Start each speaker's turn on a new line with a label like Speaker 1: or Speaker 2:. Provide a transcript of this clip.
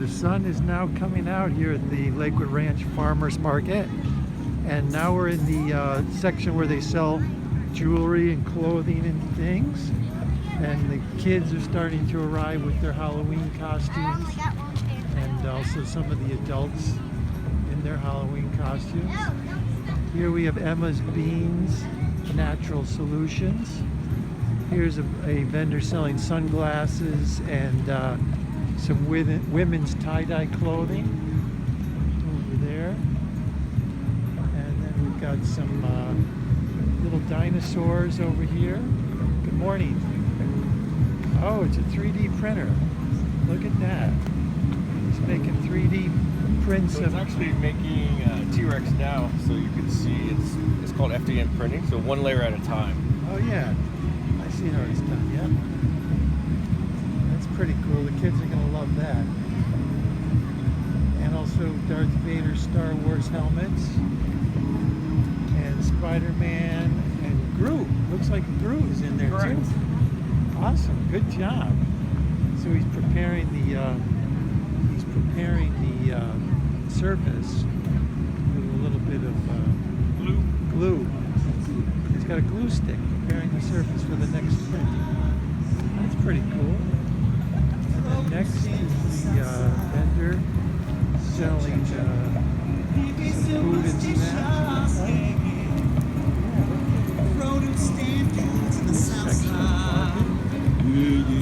Speaker 1: The sun is now coming out here at the Lakewood Ranch Farmers Market, and now we're in the section where they sell jewelry and clothing and things, and the kids are starting to arrive with their Halloween costumes, and also some of the adults in their Halloween costumes. Here we have Emma's Beans Natural Solutions. Here's a vendor selling sunglasses and some women's tie-dye clothing over there. And then we've got some little dinosaurs over here. Good morning. Oh, it's a 3D printer. Look at that. He's making 3D prints
Speaker 2: so it's actually making T-Rex now, so you can see it's called FDM printing, so one layer at a time.
Speaker 1: Oh yeah, I see how it's done, yeah. That's pretty cool. The kids are going to love that. And also Darth Vader Star Wars helmets. And Spider-Man and Groot. Looks like Groot is in there too. Awesome, good job. So he's preparing the surface with a little bit of glue. He's got a glue stick preparing the surface for the next print. That's pretty cool. And then next is the vendor selling some food and snacks. Section of the market.